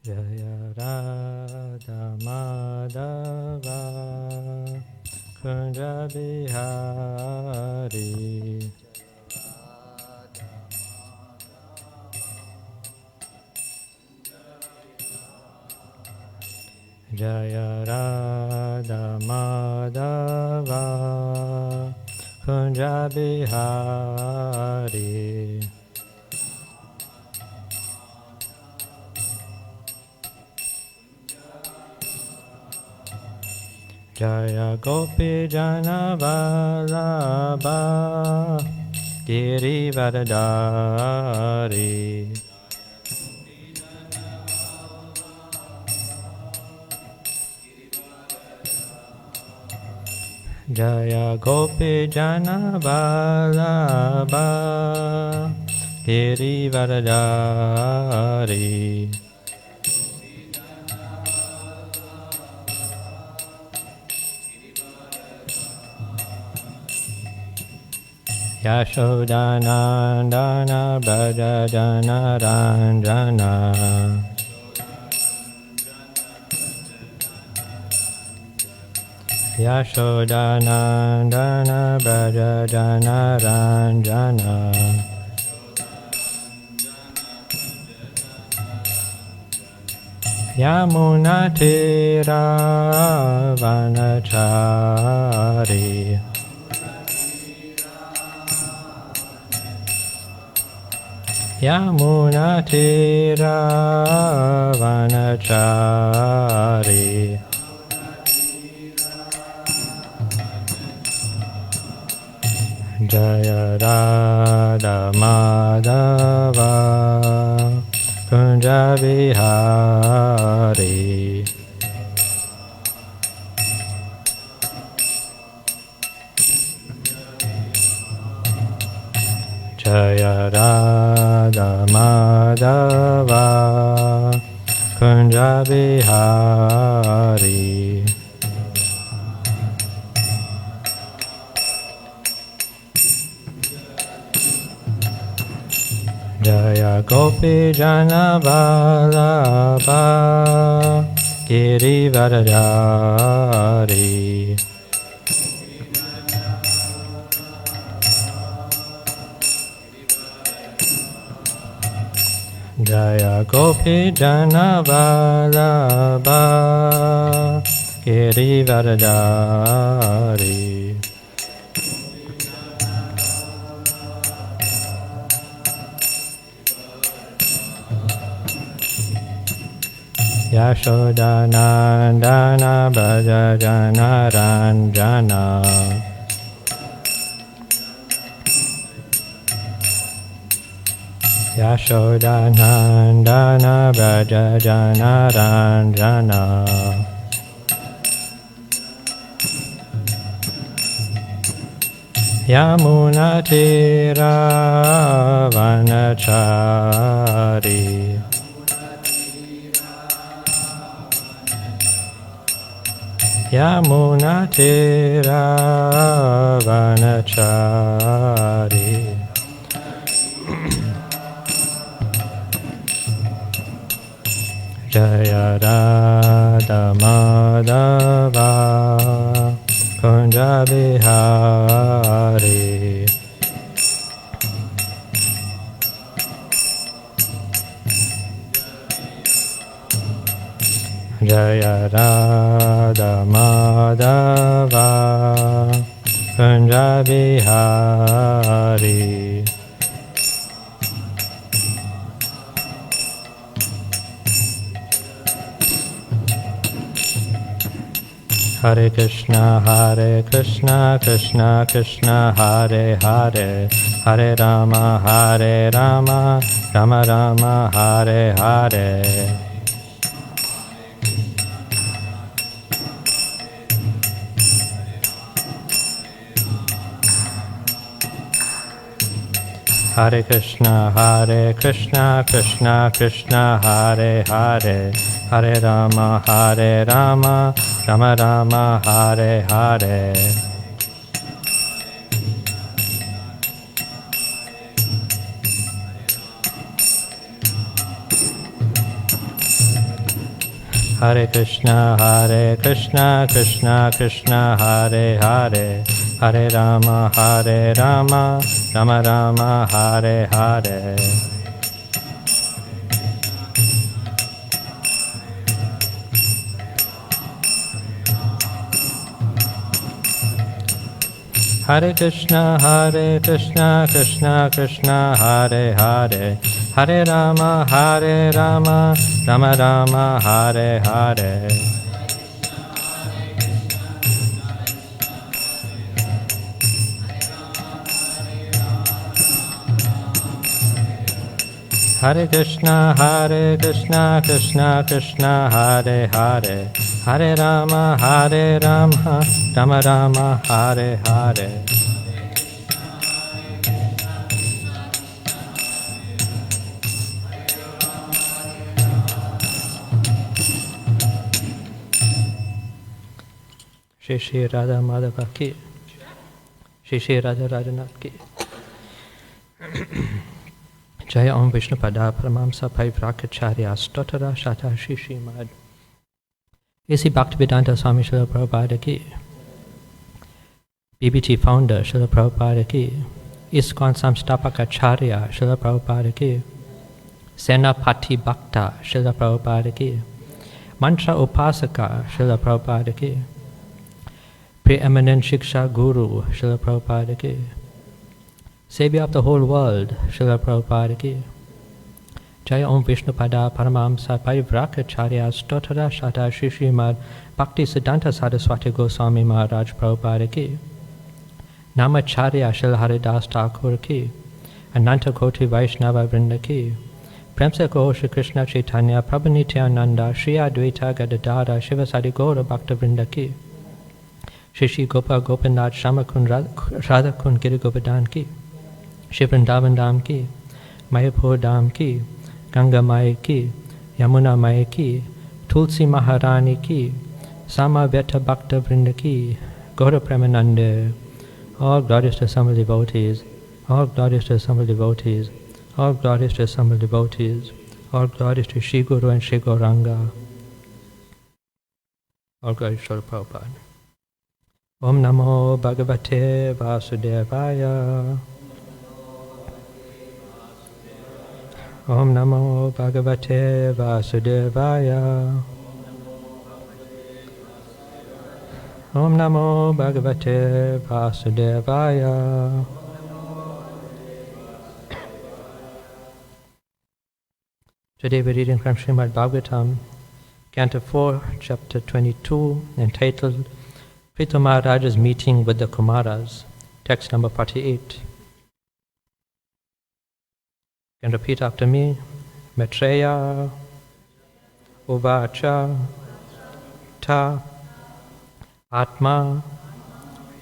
Jaya Radha Madhava Kunja Bihari Jaya Radha Madhava Kunja Bihari Jaya Gopi Jana Vallabha Giri Varadari Jaya Gopi Jana Vallabha Giri Varadari Yashodanandana Braja Jana Ranjana Yashodanandana Braja Jana Ranjana Yamunatira Vanachari Yamunatira Vanachari Jaya Radha Madhava Kunja Bihari Jaya Radha Madhava Kunja Bihari Jaya Gopi Jana Vallabha Giri Varadari Jaya Gopi Jana Vallabha Giri Varadari Yashodanandana Braja Jana Ranjana Yashodanandana Braja Jana Ranjana Yamunatira Vanachari Yamunatira Vanachari Jaya Radha Madhava Kunja Bihari Jaya Radha Madhava Kunja Bihari Hare Krishna Krishna Krishna Hare Hare Hare Rama Rama Rama Hare Hare Hare Krishna Krishna Krishna Hare Hare Hare Rama Rama Rama Hare Hare Hare Krishna, Krishna Krishna, Hare Hare, Hare Rama, Rama Rama, Hare Hare. Hare Krishna, Krishna Krishna, Hare Hare, Hare Rama, Rama Rama, Hare Hare. Hare Krishna, Krishna Krishna, Hare Hare, Hare Rama, Rama Rama, Hare Hare. Shri Radha Madhava ki, Shri Radha Radhanath ki. Jaya Om Vishnu Pada Paramamsa Parivrakacharya Stotara Shata Shri Srimad. A.C. Bhaktivedanta Swami Srila Prabhupada ki, BBT founder Srila Prabhupada ki, ISKCON Samstapakacharya Srila Prabhupada ki, Senapati Bhakta Srila Prabhupada ki, Mantra Upasaka Srila Prabhupada ki, Preeminent Shiksha Guru Srila Prabhupada ki, Savior of the whole world Srila Prabhupada ki, Jaya Om Vishnu Pada Paramamsa Parivrakacharya Stotara Shata Shri Srimad Bhakti Siddhanta Saraswati Goswami Maharaj Prabhupada ki, Namacharya Srila Haridas Thakur ki, Ananta Koti Vaishnava Vrinda ki, Prem se Kaho Shri Krishna Chaitanya Prabhu Nityananda Shri Advaita Gadadara Shiva Sadi Gaura Bhakta Vrinda ki, Shri Gopa Gopinath Shamakun Radhakun Giri Govardhan ki, Shri Vrindavan Dham ki, Mayapur Dham ki, Ganga Mai ki, Yamuna Mai ki, Tulsi Maharani ki, Samaveta Bhakta Vrinda ki, Gaura Premanande. All glories to assembled devotees, all glories to assembled devotees, all glories to assembled devotees, all glories to Shri Guru and Shri Gauranga. All glories to Prabhupada. Om Namo Bhagavate Vasudevaya. Om Namo Bhagavate Vasudevaya. Om Namo Bhagavate Vasudevaya. Today we're reading from Srimad Bhagavatam, Canto 4, Chapter 22, entitled Prithu Maharaja's Meeting with the Kumaras, text number 48. You can repeat after me. Maitreya Uvacha Ta Atma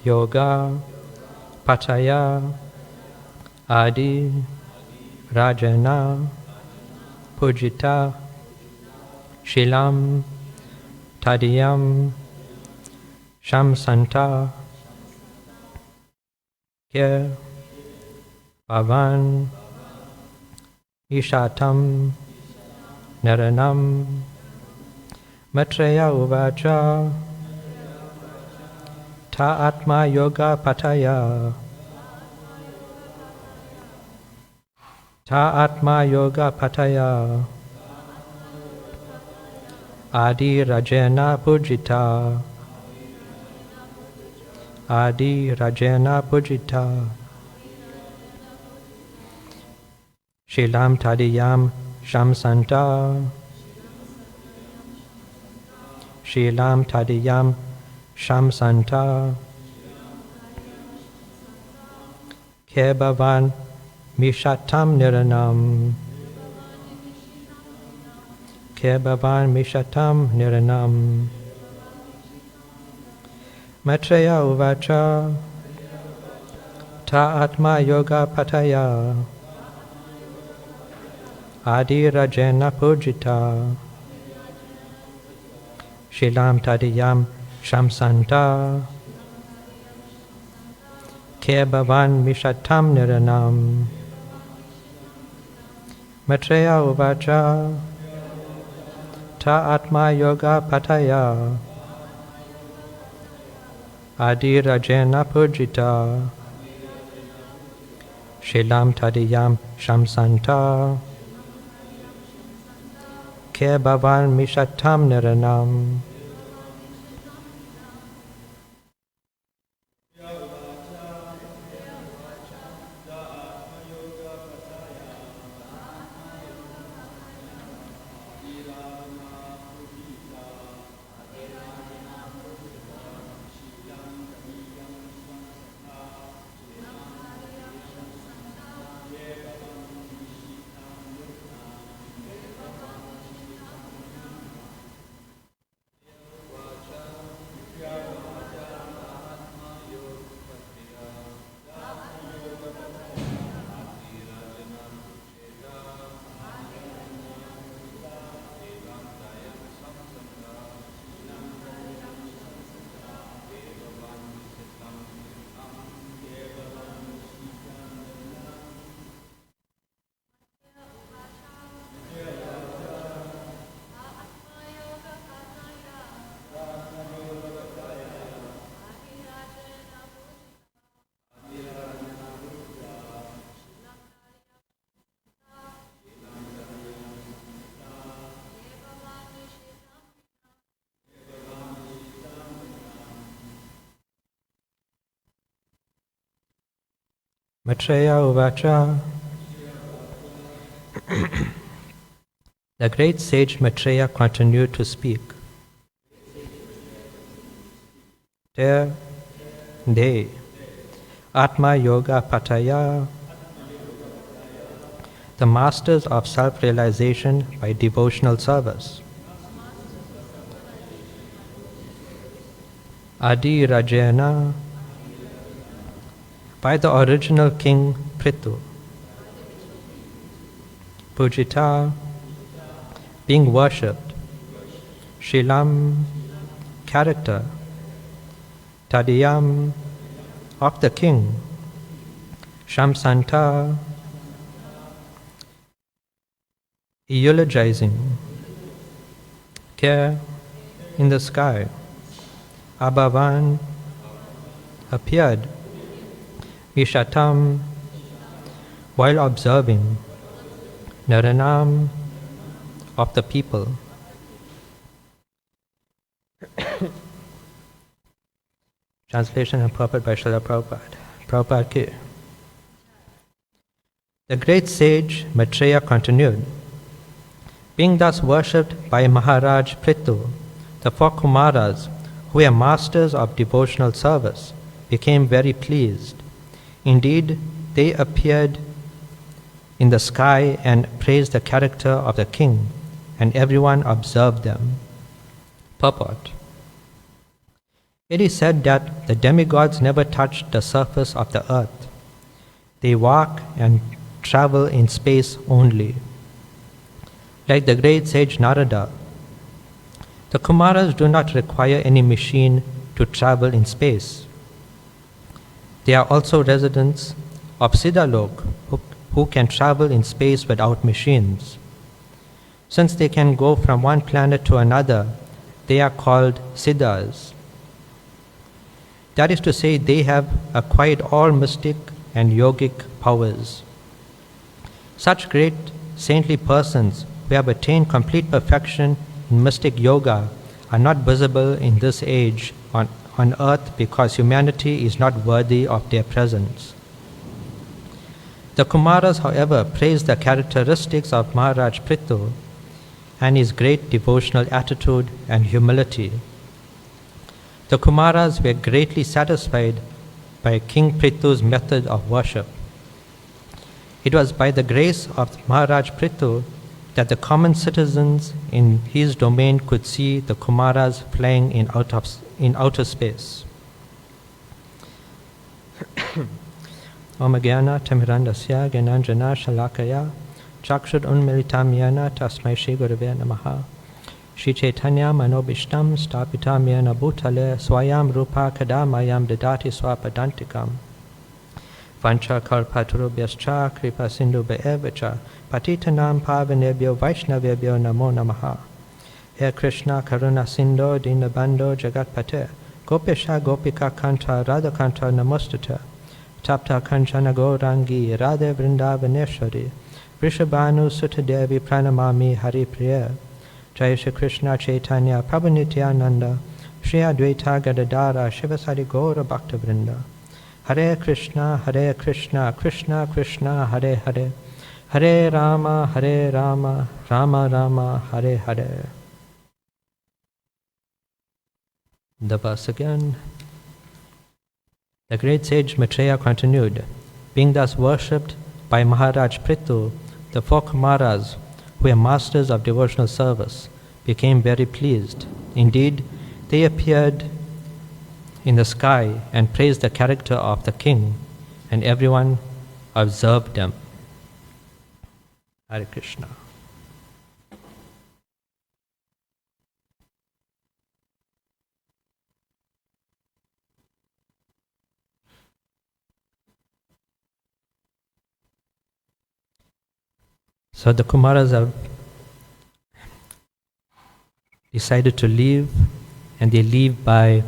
Yoga Pataya Adi Rajana Pujita Shilam Tadiyam Shamsanta Kya Pavan Ishatam Naranam Maitreya Uvacha Ta Atma Yoga Pataya Ta Atma Yoga Pataya Adi Rajena Pujita Adi Rajena Pujita Shilam Tadiyam Shamsanta Shilam Tadiyam Shamsanta Kebavan Mishatam Niranam Kebavan Mishatam Niranam Maitreya Uvacha Ta Atma Yoga Pataya Adi Rajena Pujita Shilam Tadiyam Shamsanta Kebavan Mishatam Niranam Maitreya Uvacha Ta Atma Yoga Pataya Adi Rajena Pujita Shilam Tadiyam Shamsanta Ke Bhavan Mishatam Niranam. Maitreya Uvacha. The great sage Maitreya continued to speak. There, they, Atma Yoga Pataya, the masters of self-realization by devotional service. Adi Rajena, by the original king Prithu. Pujita, being worshipped. Shilam, character. Tadiyam, of the king. Shamsanta, eulogizing. Care, in the sky. Abhavan, appeared. Vishatam, while observing. Naranam, of the people. Translation and purport by Srila Prabhupada. Prabhupada ki. The great sage Maitreya continued. Being thus worshipped by Maharaj Prithu, the four Kumaras, who were masters of devotional service, became very pleased. Indeed, they appeared in the sky and praised the character of the king, and everyone observed them. Purport. It is said that the demigods never touch the surface of the earth. They walk and travel in space only. Like the great sage Narada, the Kumaras do not require any machine to travel in space. They are also residents of Siddhalok who can travel in space without machines. Since they can go from one planet to another, they are called Siddhas. That is to say, they have acquired all mystic and yogic powers. Such great saintly persons who have attained complete perfection in mystic yoga are not visible in this age on earth because humanity is not worthy of their presence. The Kumaras, however, praise the characteristics of Maharaj Prithu and his great devotional attitude and humility. The Kumaras were greatly satisfied by King Prithu's method of worship. It was by the grace of Maharaj Prithu that the common citizens in his domain could see the Kumaras flying in outer space. Om Gyana Tamirandasya Gyananjana Shalakaya Chakshud Unmilitam Yana Tasmai Shri Gurave Namaha Shri Chaitanya Manobishtam Stapitam Yana Bhutale Swayam Rupa Kadamayam Dadati Swapadantikam Vancha Kalpaturubhyascha Kripa Sindhu Be'evacha Patitanam Pavanebhyo Vaishnavebhyo Namo Namaha He Krishna Karuna Sindho Dinabandho Jagatpate Gopisha Gopika Kanta Radha Kanta Namostata Tapta Kanchana Gaurangi Radha Vrindavaneshwari Vrishabhanu Sutta Devi Pranamami Hari Priya Jai Shri Krishna Chaitanya Prabhu Nityananda Shri Advaita Gadadara Shivasari Gaura Bhakta Vrinda Hare Krishna Krishna Krishna Hare Hare Hare Rama Rama Rama Hare Hare. The verse again. The great sage Maitreya continued, being thus worshipped by Maharaj Prithu, the four Kumaras, who were masters of devotional service, became very pleased. Indeed, they appeared in the sky and praised the character of the king, and everyone observed them. Hare Krishna. So the Kumaras have decided to leave, and they leave by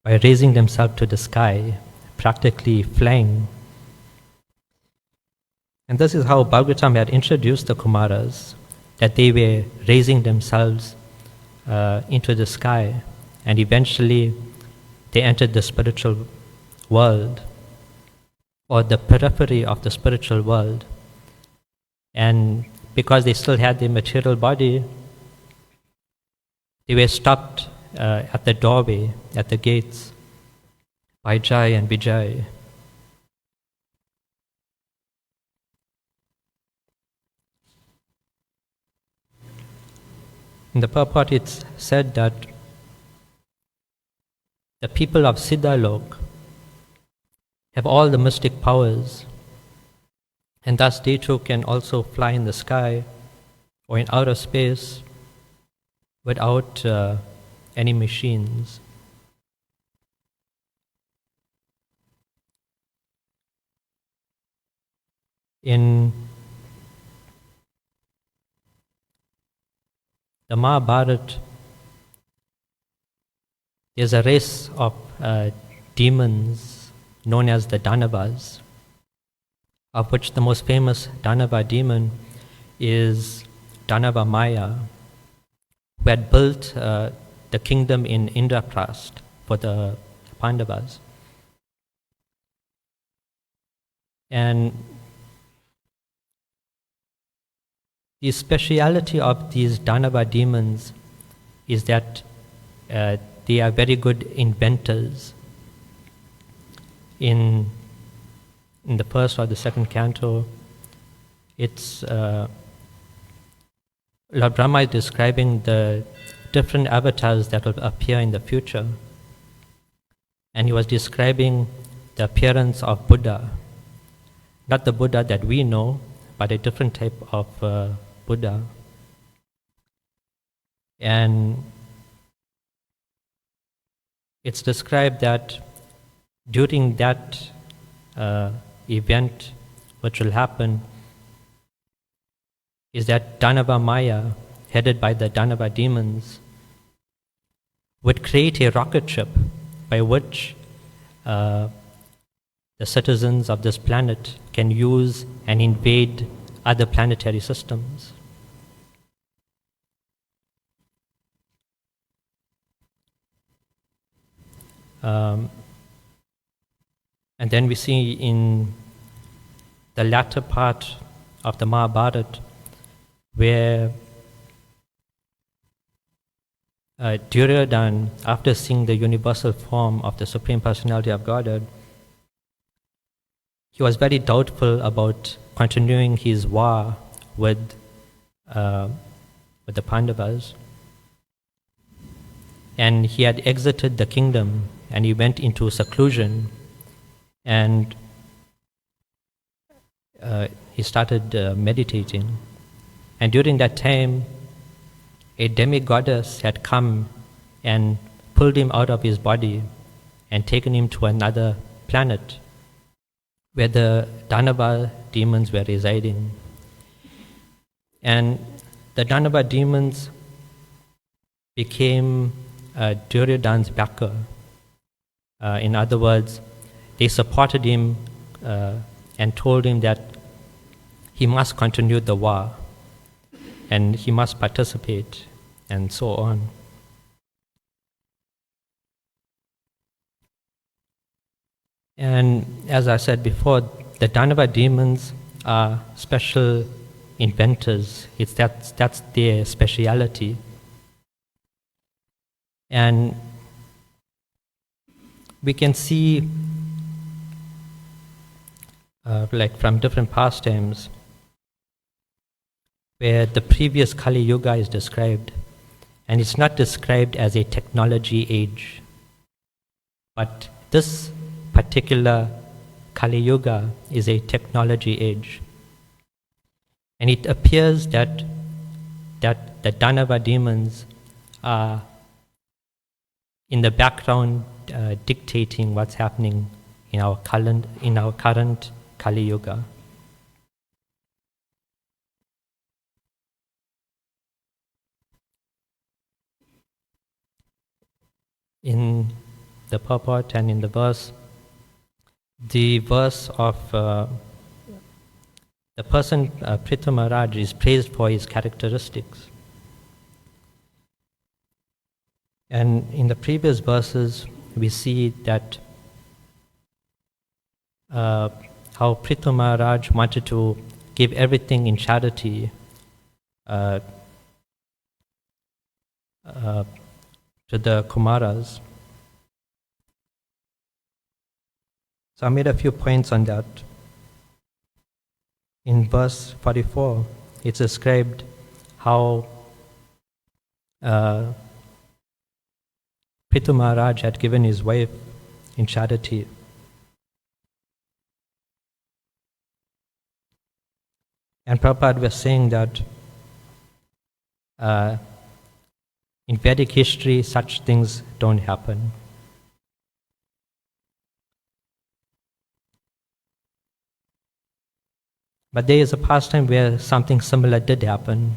raising themselves to the sky, practically flying. And this is how Bhagavatam had introduced the Kumaras, that they were raising themselves into the sky, and eventually they entered the spiritual world, or the periphery of the spiritual world. And because they still had their material body, they were stopped at the doorway, at the gates, by Jai and Vijay. In the purport it's said that the people of Siddhalok have all the mystic powers, and thus they too can also fly in the sky or in outer space without any machines. In the Mahabharata, there's a race of demons known as the Danavas, of which the most famous Danava demon is Danava Maya, who had built the kingdom in Indraprasth for the Pandavas. And the speciality of these Danava demons is that they are very good inventors. In the first or the second canto, it's Lord Brahma is describing the different avatars that will appear in the future. And he was describing the appearance of Buddha. Not the Buddha that we know, but a different type of Buddha. And it's described that during that event, what will happen is that Danava Maya, headed by the Danava demons, would create a rocket ship by which the citizens of this planet can use and invade other planetary systems. And then we see in the latter part of the Mahabharata where Duryodhana, after seeing the universal form of the Supreme Personality of Godhead, he was very doubtful about continuing his war with the Pandavas. And he had exited the kingdom and he went into seclusion, and he started meditating. And during that time, a demigoddess had come and pulled him out of his body and taken him to another planet where the Danava demons were residing. And the Danava demons became Duryodhana's backer. In other words, they supported him and told him that he must continue the war and he must participate, and so on. And as I said before, the Danava demons are special inventors. That's their speciality. And we can see, like from different pastimes, where the previous Kali Yuga is described, and it's not described as a technology age, but this particular Kali Yuga is a technology age. And it appears that the Danava demons are in the background dictating what's happening in our current Kali Yuga. In the purport and in the verse of the person Prithu Maharaj is praised for his characteristics. And in the previous verses, we see that how Prithu Maharaj wanted to give everything in charity to the Kumaras. So I made a few points on that. In verse 44, it's described how Prithu Maharaj had given his wife in charity. And Prabhupada was saying that in Vedic history, such things don't happen. But there is a pastime where something similar did happen.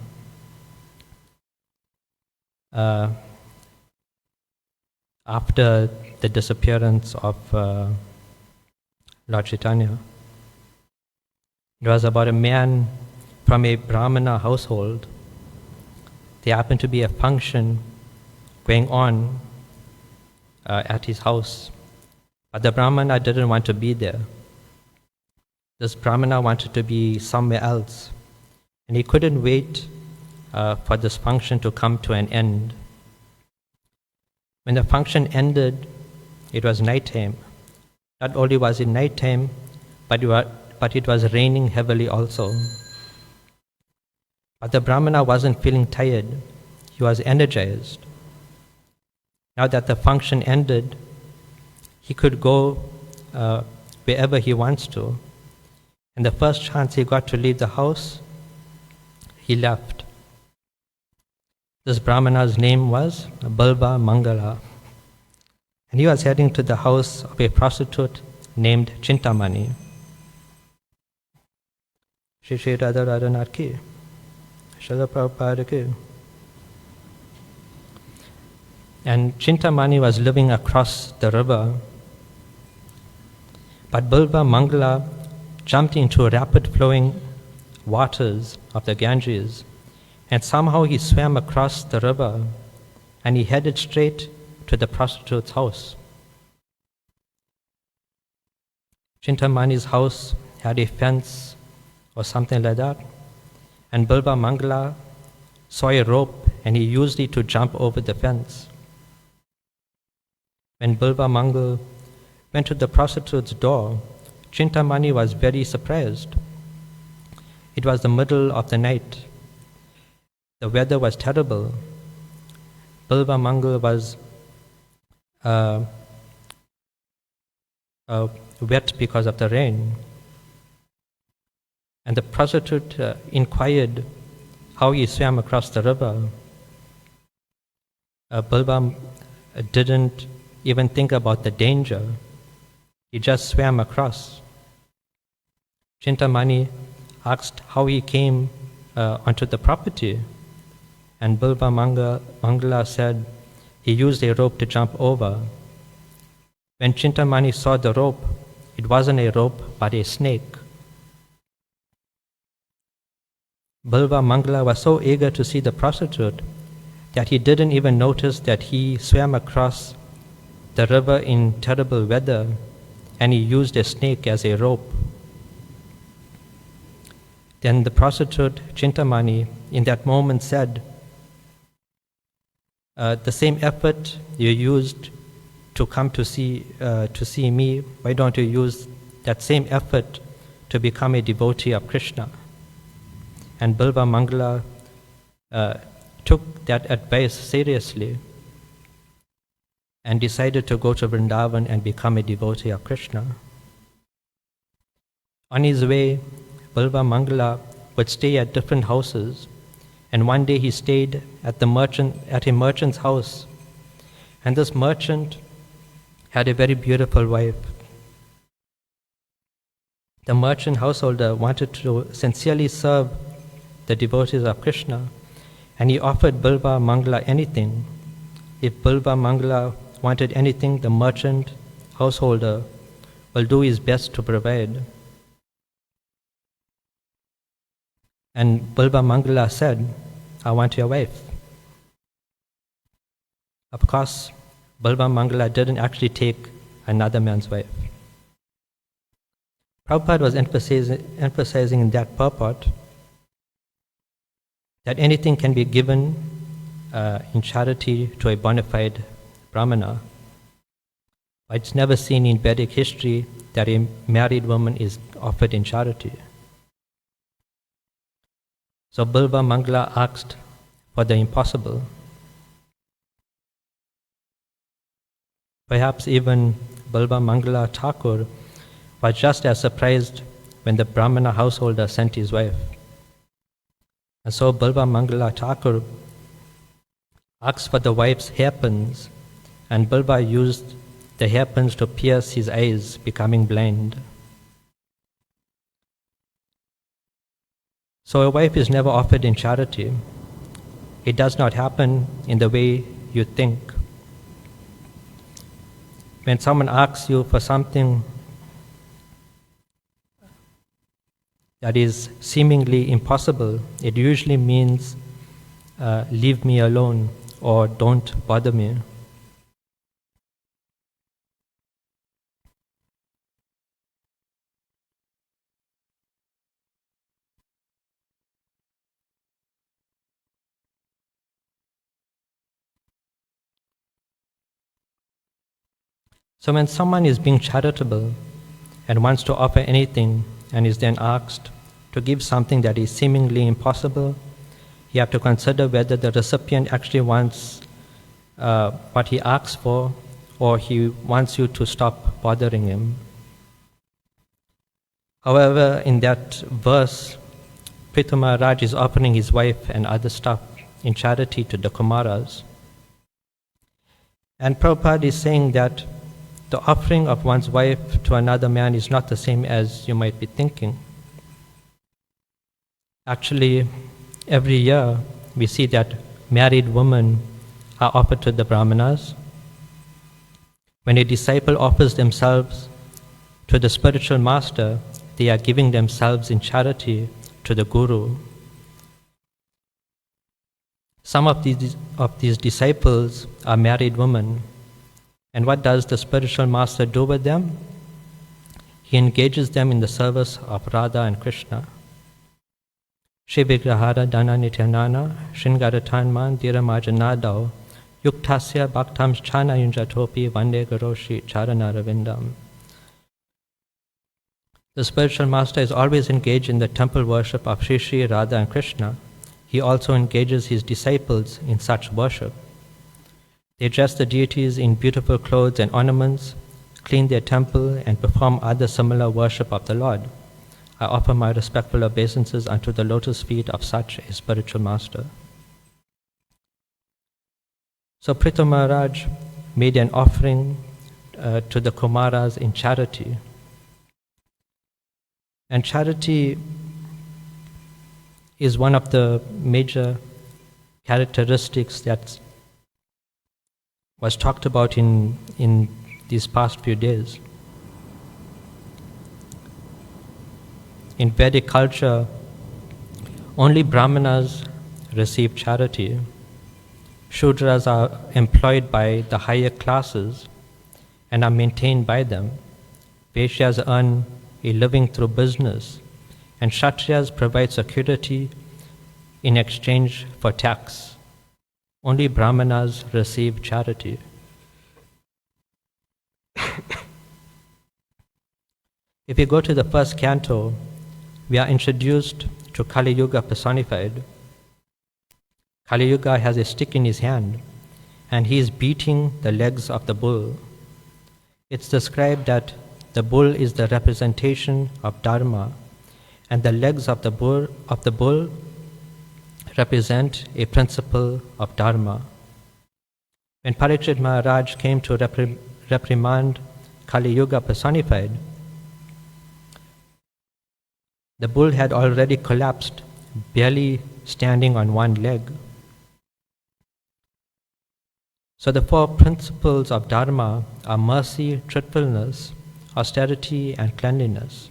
After the disappearance of Lord Chaitanya. It was about a man from a Brahmana household. There happened to be a function going on at his house, but the Brahmana didn't want to be there. This Brahmana wanted to be somewhere else, and he couldn't wait for this function to come to an end. When the function ended, it was nighttime. Not only was it nighttime, but it was raining heavily also. But the Brahmana wasn't feeling tired. He was energized. Now that the function ended, he could go wherever he wants to. And the first chance he got to leave the house, he left. This Brahmana's name was Balva Mangala. And he was heading to the house of a prostitute named Chintamani. Shri Shri Radha Radhanath ki, Srila Prabhupada ki. And Chintamani was living across the river. But Balva Mangala jumped into rapid flowing waters of the Ganges, and somehow he swam across the river and he headed straight to the prostitute's house. Chintamani's house had a fence or something like that, and Balva Mangala saw a rope and he used it to jump over the fence. When Balva Mangala went to the prostitute's door, Chintamani was very surprised. It was the middle of the night. The weather was terrible. Balva Mangala was wet because of the rain. And the prostitute inquired how he swam across the river. Balva didn't even think about the danger. He just swam across. Chintamani asked how he came onto the property. And Bilva Mangala said he used a rope to jump over. When Chintamani saw the rope, it wasn't a rope but a snake. Bilva Mangala was so eager to see the prostitute that he didn't even notice that he swam across the river in terrible weather, and he used a snake as a rope. Then the prostitute, Chintamani, in that moment said, the same effort you used to come to see me, why don't you use that same effort to become a devotee of Krishna? And Bilva Mangala took that advice seriously and decided to go to Vrindavan and become a devotee of Krishna. On his way, Bilva Mangala would stay at different houses, and one day he stayed at a merchant's house, and this merchant had a very beautiful wife. The merchant householder wanted to sincerely serve the devotees of Krishna, and he offered Bilva Mangala anything. If Bilva Mangala wanted anything, the merchant householder will do his best to provide. And Bilva Mangala said, I want your wife. Of course, Bilva Mangala didn't actually take another man's wife. Prabhupada was emphasizing in that purport that anything can be given in charity to a bona fide brahmana. But it's never seen in Vedic history that a married woman is offered in charity. So Bilva Mangala asked for the impossible. Perhaps even Bilva Mangala Thakur was just as surprised when the Brahmana householder sent his wife. And so Bilva Mangala Thakur asked for the wife's hairpins, and Bilva used the hairpins to pierce his eyes, becoming blind. So a wife is never offered in charity. It does not happen in the way you think. When someone asks you for something that is seemingly impossible, it usually means leave me alone or don't bother me. So when someone is being charitable and wants to offer anything and is then asked to give something that is seemingly impossible, you have to consider whether the recipient actually wants what he asks for, or he wants you to stop bothering him. However, in that verse, Prithu Maharaj is offering his wife and other stuff in charity to the Kumaras. And Prabhupada is saying that the offering of one's wife to another man is not the same as you might be thinking. Actually, every year we see that married women are offered to the Brahmanas. When a disciple offers themselves to the spiritual master, they are giving themselves in charity to the Guru. Some of these disciples are married women. And what does the spiritual master do with them? He engages them in the service of Radha and Krishna. Shri Vigrahara Dana Nityanana Shringaratanman Dhiramajanadao Yuktasya Bhaktam Chana Yunjatopi Vande Garoshi Charanaravindam. The spiritual master is always engaged in the temple worship of Shri Shri Radha and Krishna. He also engages his disciples in such worship. They dress the deities in beautiful clothes and ornaments, clean their temple, and perform other similar worship of the Lord. I offer my respectful obeisances unto the lotus feet of such a spiritual master. So Prithu Maharaj made an offering to the Kumaras in charity. And charity is one of the major characteristics that was talked about in these past few days. In Vedic culture, only Brahmanas receive charity. Shudras are employed by the higher classes and are maintained by them. Vaishyas earn a living through business, and Kshatriyas provide security in exchange for tax. Only Brahmanas receive charity. If we go to the first canto, we are introduced to Kali Yuga personified. Kali Yuga has a stick in his hand, and he is beating the legs of the bull. It's described that the bull is the representation of Dharma, and the legs of the bull represent a principle of Dharma. When Parikshit Maharaj came to reprimand Kali Yuga personified, the bull had already collapsed, barely standing on one leg. So the four principles of Dharma are mercy, truthfulness, austerity, and cleanliness.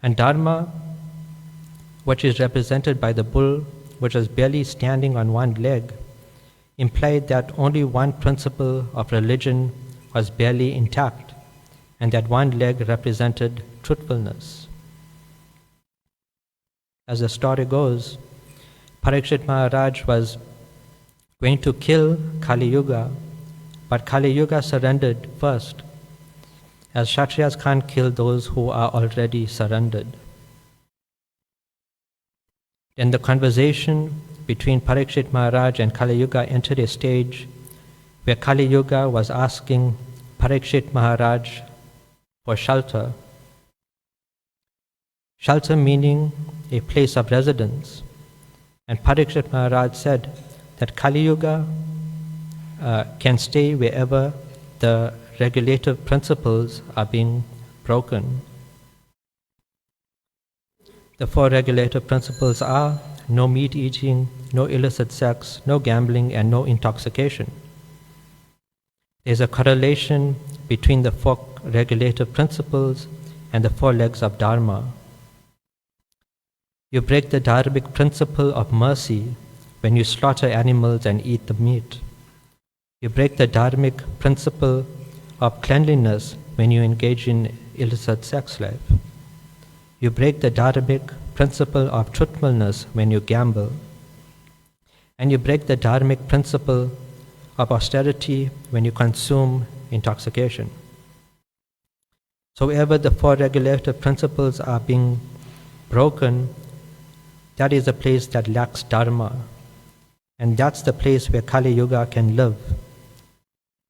And Dharma, which is represented by the bull, which was barely standing on one leg, implied that only one principle of religion was barely intact, and that one leg represented truthfulness. As the story goes, Parikshit Maharaj was going to kill Kali Yuga, but Kali Yuga surrendered first, as Kshatriyas can't kill those who are already surrendered. Then the conversation between Parikshit Maharaj and Kali Yuga entered a stage where Kali Yuga was asking Parikshit Maharaj for shelter. Shelter meaning a place of residence. And Parikshit Maharaj said that Kali Yuga can stay wherever the regulative principles are being broken. The four regulative principles are no meat eating, no illicit sex, no gambling, and no intoxication. There's a correlation between the four regulative principles and the four legs of Dharma. You break the dharmic principle of mercy when you slaughter animals and eat the meat. You break the dharmic principle of cleanliness when you engage in illicit sex life. You break the dharmic principle of truthfulness when you gamble. And you break the dharmic principle of austerity when you consume intoxication. So wherever the four regulative principles are being broken, that is a place that lacks Dharma. And that's the place where Kali Yuga can live.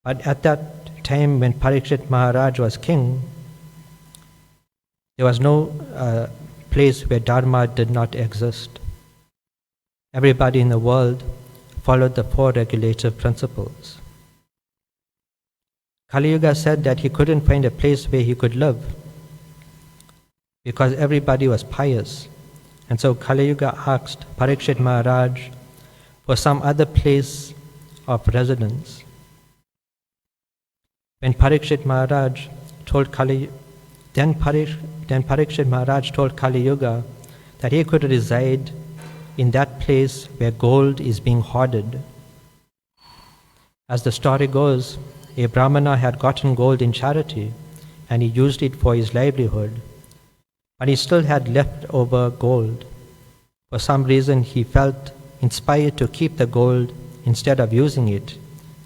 But at that time when Parikshit Maharaj was king, there was no place where Dharma did not exist. Everybody in the world followed the four regulative principles. Kali Yuga said that he couldn't find a place where he could live because everybody was pious. And so Kali Yuga asked Parikshit Maharaj for some other place of residence. When Parikshit Maharaj told Parikshit Maharaj told Kali Yuga that he could reside in that place where gold is being hoarded. As the story goes, a Brahmana had gotten gold in charity and he used it for his livelihood, but he still had leftover gold. For some reason he felt inspired to keep the gold instead of using it,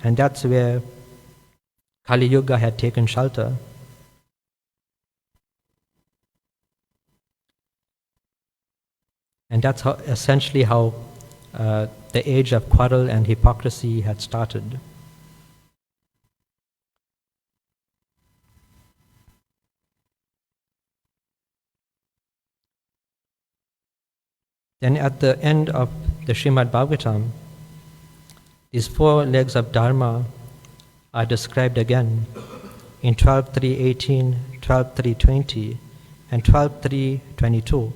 and that's where Kali Yuga had taken shelter. And that's essentially how the age of quarrel and hypocrisy had started. Then at the end of the Srimad Bhagavatam, these four legs of Dharma are described again in 12.3.18, 12.3.20, and 12.3.22.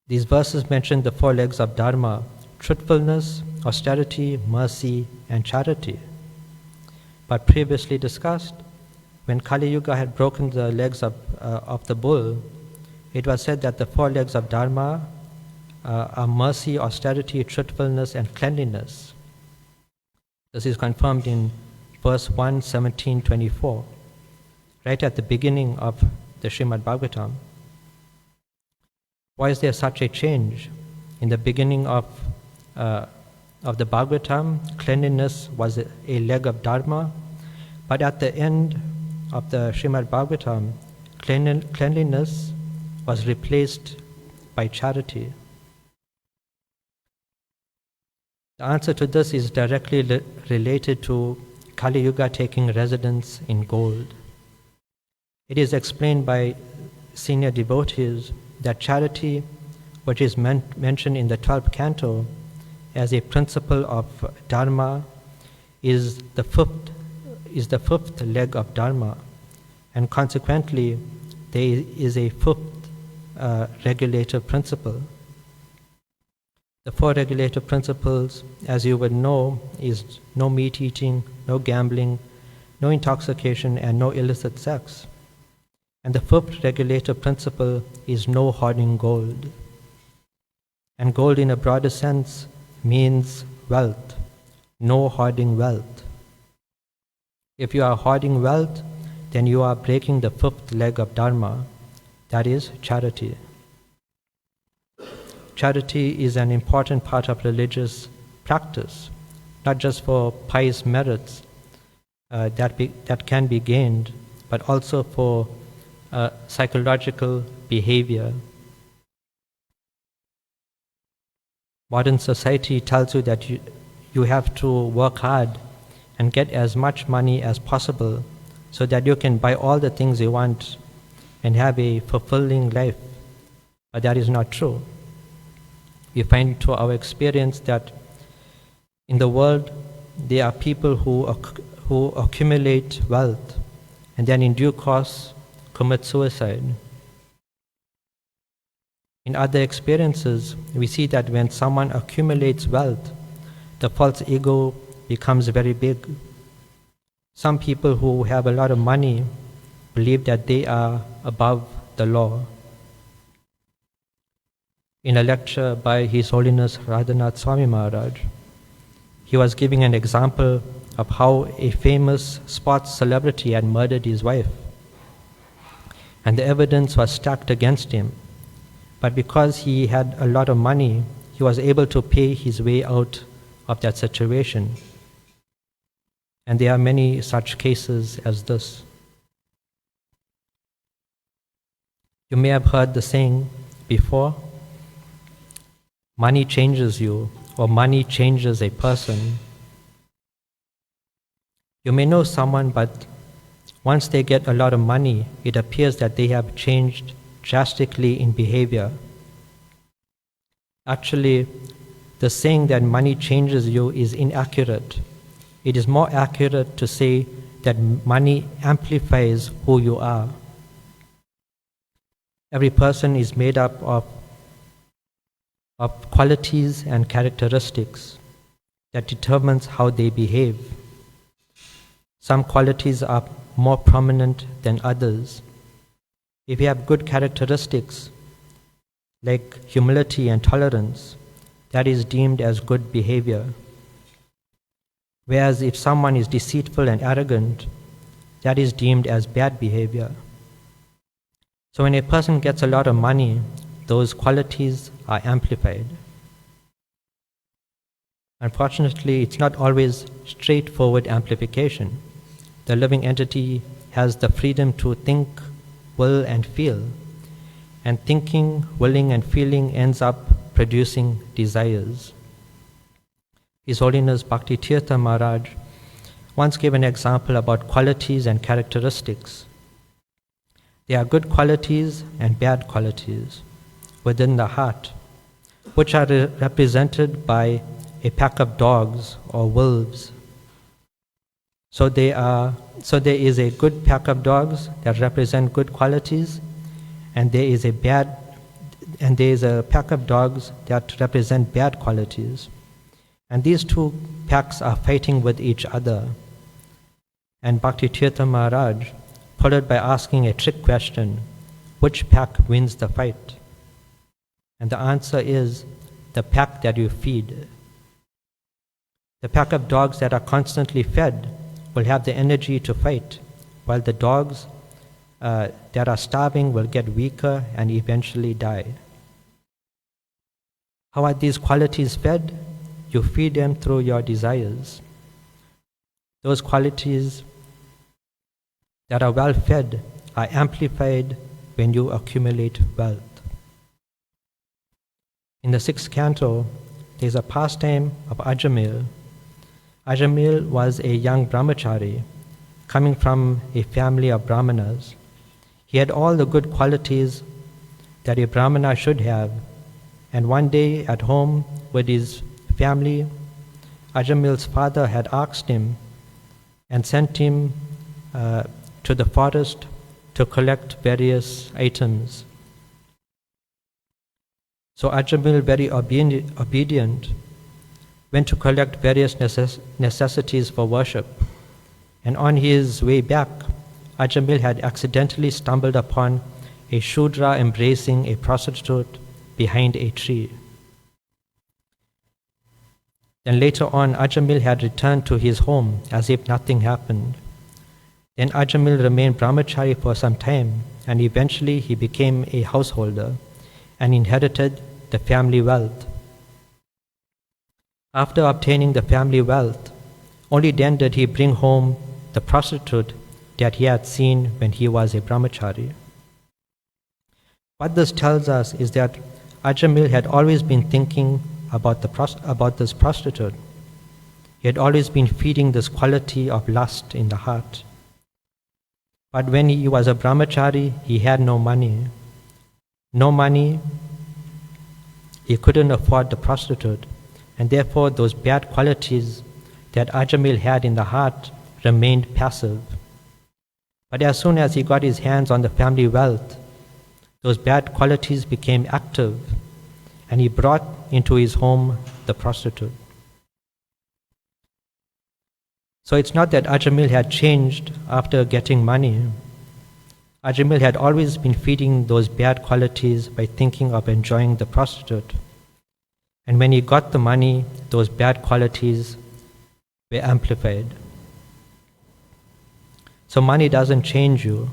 These verses mention the four legs of Dharma: truthfulness, austerity, mercy, and charity. But previously discussed, when Kali Yuga had broken the legs of the bull, it was said that the four legs of Dharma are mercy, austerity, truthfulness, and cleanliness. This is confirmed in verse 1, 17, 24, right at the beginning of the Srimad Bhagavatam. Why is there such a change? In the beginning of the Bhagavatam, cleanliness was a leg of Dharma, but at the end of the Srimad Bhagavatam, cleanliness was replaced by charity. The answer to this is directly related to Kali Yuga taking residence in gold. It is explained by senior devotees that charity, which is mentioned in the 12th canto as a principle of Dharma, is the fifth leg of Dharma, and consequently there is a fifth regulative principle. The four regulative principles, as you would know, is no meat eating, no gambling, no intoxication, and no illicit sex. And the fifth regulative principle is no hoarding gold. And gold in a broader sense means wealth, no hoarding wealth. If you are hoarding wealth, then you are breaking the fifth leg of Dharma, that is charity. Charity is an important part of religious practice, not just for pious merits that can be gained, but also for psychological behavior. Modern society tells you that you have to work hard and get as much money as possible so that you can buy all the things you want and have a fulfilling life. But that is not true. We find through our experience that in the world there are people who accumulate wealth and then in due course commit suicide. In other experiences, we see that when someone accumulates wealth, the false ego becomes very big. Some people who have a lot of money believe that they are above the law. In a lecture by His Holiness Radhanath Swami Maharaj, he was giving an example of how a famous sports celebrity had murdered his wife. And the evidence was stacked against him. But because he had a lot of money, he was able to pay his way out of that situation. And there are many such cases as this. You may have heard the saying before, money changes you, or money changes a person. You may know someone, but once they get a lot of money, it appears that they have changed drastically in behavior. Actually, the saying that money changes you is inaccurate. It is more accurate to say that money amplifies who you are. Every person is made up of qualities and characteristics that determines how they behave. Some qualities are more prominent than others. If you have good characteristics like humility and tolerance, that is deemed as good behavior. Whereas if someone is deceitful and arrogant, that is deemed as bad behavior. So when a person gets a lot of money, those qualities are amplified. Unfortunately, it's not always straightforward amplification. The living entity has the freedom to think, will, and feel. And thinking, willing, and feeling ends up producing desires. His Holiness Bhakti Tirtha Maharaj once gave an example about qualities and characteristics. There are good qualities and bad qualities within the heart, which are represented by a pack of dogs or wolves. So there is a good pack of dogs that represent good qualities, and there is a bad and there is a pack of dogs that represent bad qualities. And these two packs are fighting with each other. And Bhakti Tirtha Maharaj followed by asking a trick question, which pack wins the fight? And the answer is the pack that you feed. The pack of dogs that are constantly fed will have the energy to fight, while the dogs that are starving will get weaker and eventually die. How are these qualities fed? You feed them through your desires. Those qualities that are well fed are amplified when you accumulate wealth. In the 6th canto, there is a pastime of Ajamil. Ajamil was a young brahmachari coming from a family of brahmanas. He had all the good qualities that a brahmana should have, and one day at home with his family, Ajamil's father had asked him and sent him to the forest to collect various items. So Ajamil, very obedient, went to collect various necessities for worship. And on his way back, Ajamil had accidentally stumbled upon a Shudra embracing a prostitute behind a tree. Then later on, Ajamil had returned to his home as if nothing happened. Then Ajamil remained brahmachari for some time, and eventually he became a householder and inherited the family wealth. After obtaining the family wealth, only then did he bring home the prostitute that he had seen when he was a brahmachari. What this tells us is that Ajamil had always been thinking about this prostitute. He had always been feeding this quality of lust in the heart. But when he was a brahmachari, he had no money. No money, he couldn't afford the prostitute, and therefore those bad qualities that Ajamil had in the heart remained passive. But as soon as he got his hands on the family wealth, those bad qualities became active, and he brought into his home the prostitute. So it's not that Ajamil had changed after getting money. Ajamil had always been feeding those bad qualities by thinking of enjoying the prostitute. And when he got the money, those bad qualities were amplified. So money doesn't change you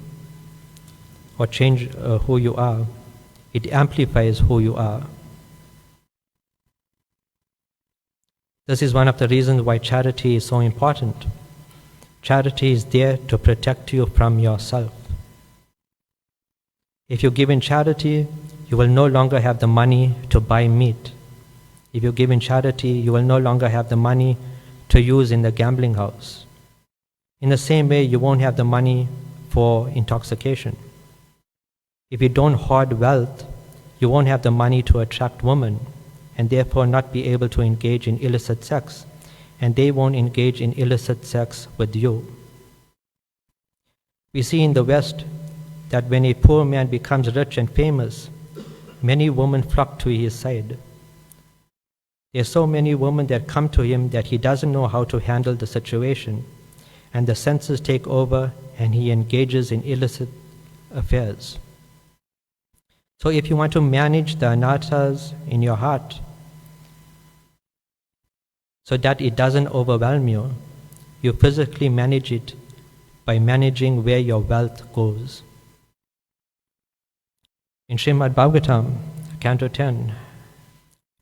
or change who you are. It amplifies who you are. This is one of the reasons why charity is so important. Charity is there to protect you from yourself. If you give in charity, you will no longer have the money to buy meat. If you give in charity, you will no longer have the money to use in the gambling house. In the same way, you won't have the money for intoxication. If you don't hoard wealth, you won't have the money to attract women, and therefore not be able to engage in illicit sex, and they won't engage in illicit sex with you. We see in the West that when a poor man becomes rich and famous, many women flock to his side. There are so many women that come to him that he doesn't know how to handle the situation, and the senses take over and he engages in illicit affairs. So if you want to manage the anarthas in your heart so that it doesn't overwhelm you, you physically manage it by managing where your wealth goes. In Srimad Bhagavatam, Canto 10,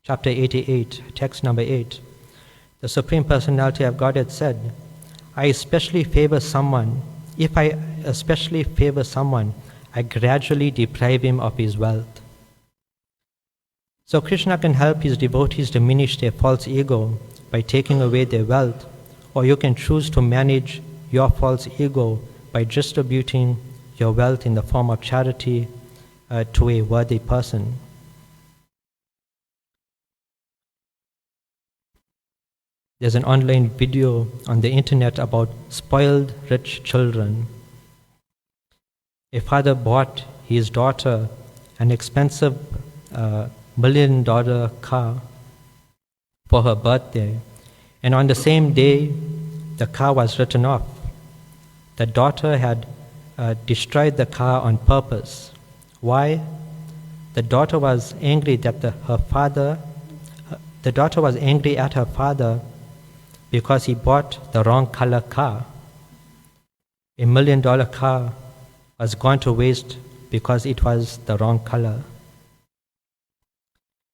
Chapter 88, text number 8, the Supreme Personality of Godhead said, I especially favor someone. If I especially favor someone, I gradually deprive him of his wealth. So Krishna can help his devotees diminish their false ego by taking away their wealth, or you can choose to manage your false ego by distributing your wealth in the form of charity to a worthy person. There's an online video on the internet about spoiled rich children. A father bought his daughter an expensive $1 million car for her birthday, and on the same day, the car was written off. The daughter had destroyed the car on purpose. Why? The daughter was angry that the daughter was angry at her father because he bought the wrong color car. $1 million car was gone to waste because it was the wrong color.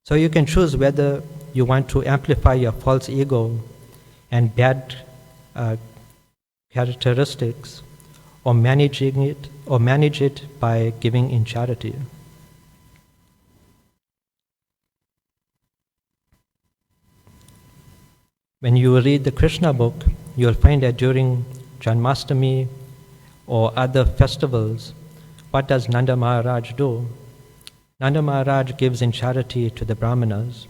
So you can choose whether you want to amplify your false ego and bad characteristics, or manage it by giving in charity. When you read the Krishna book, you'll find that during Janmashtami or other festivals, what does Nanda Maharaj do? Nanda Maharaj gives in charity to the Brahmanas.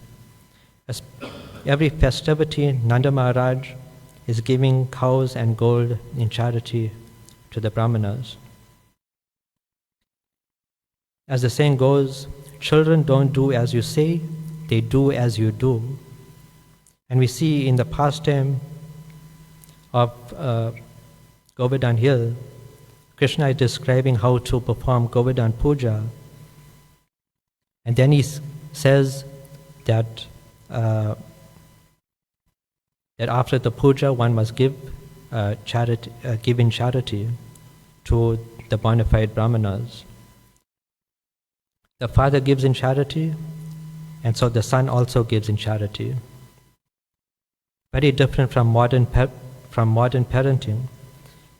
As every festivity, Nanda Maharaj is giving cows and gold in charity to the Brahmanas. As the saying goes, children don't do as you say, they do as you do. And we see in the pastime of Govardhan Hill, Krishna is describing how to perform Govardhan Puja. And then he says that that after the puja, one must give in charity to the bona fide brahmanas. The father gives in charity, and so the son also gives in charity. Very different from modern parenting.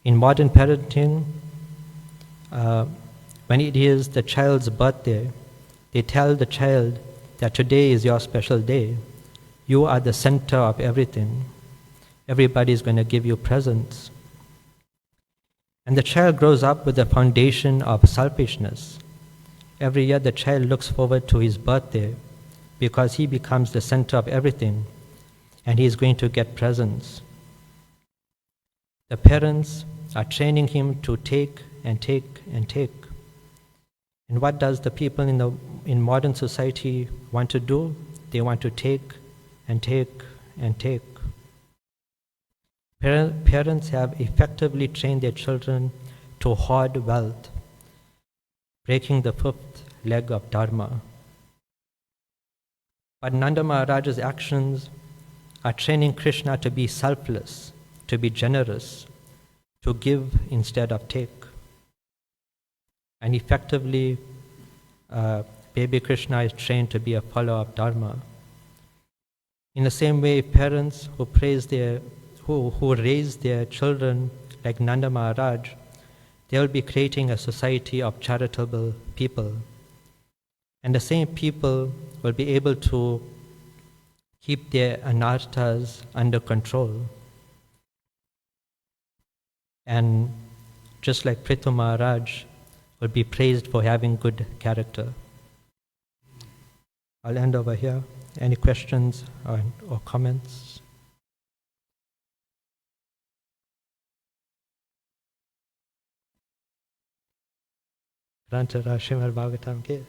In modern parenting, when it is the child's birthday, they tell the child that today is your special day. You are the center of everything. Everybody is going to give you presents. And the child grows up with a foundation of selfishness. Every year the child looks forward to his birthday because he becomes the center of everything and he is going to get presents. The parents are training him to take and take and take. And what does the people in modern society want to do? They want to take and take and take. Parents have effectively trained their children to hoard wealth, breaking the fifth leg of Dharma. But Nanda Maharaj's actions are training Krishna to be selfless, to be generous, to give instead of take. And effectively, baby Krishna is trained to be a follower of Dharma. In the same way, parents who raise their children like Nanda Maharaj, they will be creating a society of charitable people. And the same people will be able to keep their anarthas under control. And just like Prithu Maharaj will be praised for having good character. I'll end over here. Any questions or comments? Ananta Srimad Bhagavatam ke